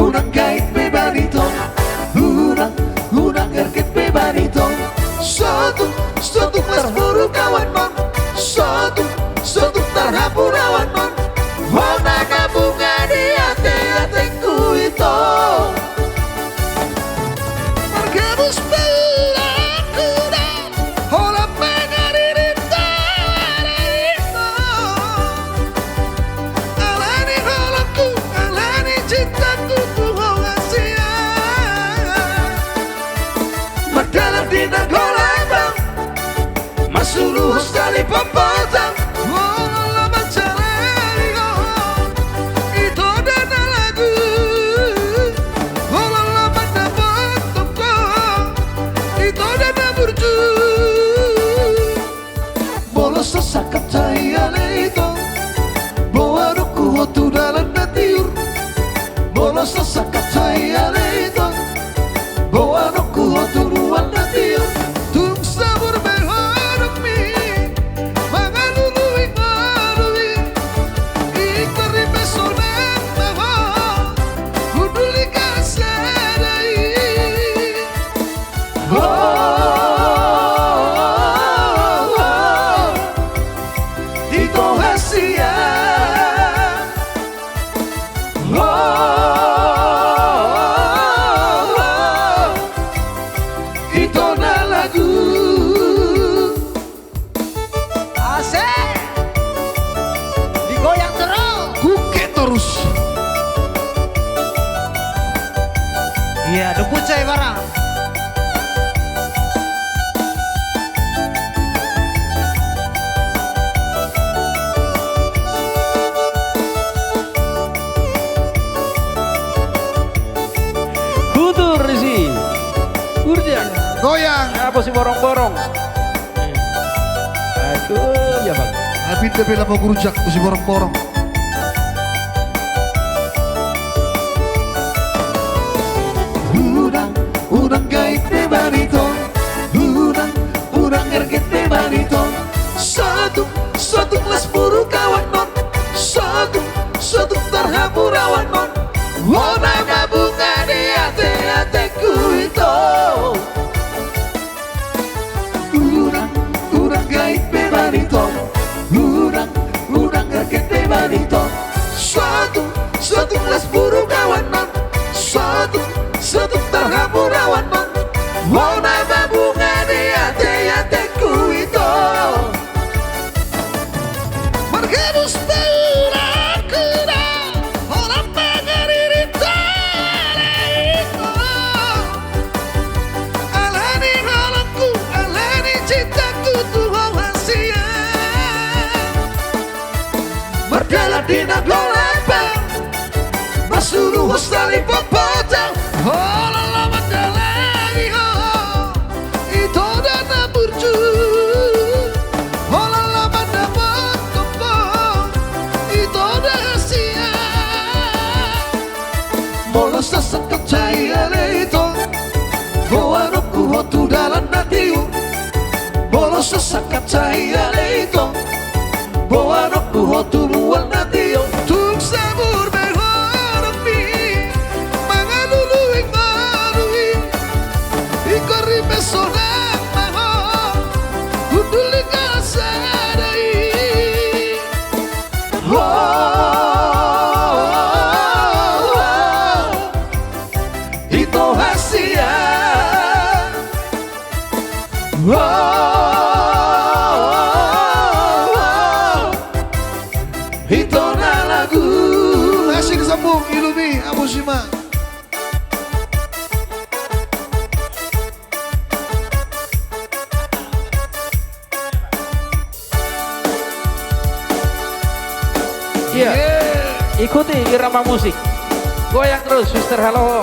unang gait me banito, unang erket me banito. Satu kelas buru kawan mon, satu tarhapurawan mon. Wona kabunga di ate-ateku itu. Margabus belaku dan hola pengaririta itu. Alani holaku, alani cintaku tuh asia. Madalam di nagolabang, masuluh sekali popotang. Sakat saya leito, bawa ruku hotu dalam natiur. Bolos sakat saya leito, bawa ruku hotu ruang natiur. Tung sabur berharap mi, mangalului marui. Ikari besonan maha, kuduli kasadai. Iya, debut saya barang. Butur sih, urjan. Goyang. Apa sih borong-borong? Aduh, ya bang. Habis tapi lama kurujak, mesti borong-borong. Unang gait me banito, unang erget me banito. Satu kelas buru kawan mon, satu tarhapurawan mon. Wona bunga di ate-ateku itu. Unang gait me banito, unang erget me banito. Satu kelas buru kawan mon, satu tarhapurawan mon. Wona bunga di ate-ateku itu. Margabus belaku dan hola pengaririta itu. Alani holaku, alani cintaku tuh asia. Merdela di nagolabang, masuluh sekali popotang. Hola lama dalai ho, itu dana burju. Hola lama dapat topong, itu dahasia. Bolos sesakat cahaya leito, bawa roku hotu dalam natiu. Bolos sesakat cahaya leito, bawa roku hotu luar natiu. Tung sabur berharap mi, mangalului marui. Ikari besonan maha, kuduli kasadai. Itu hasia. Itu na lagu. Masih kesambung Ilumi Amusima. Iya, ikuti irama musik. Goyang terus, Mister Halo.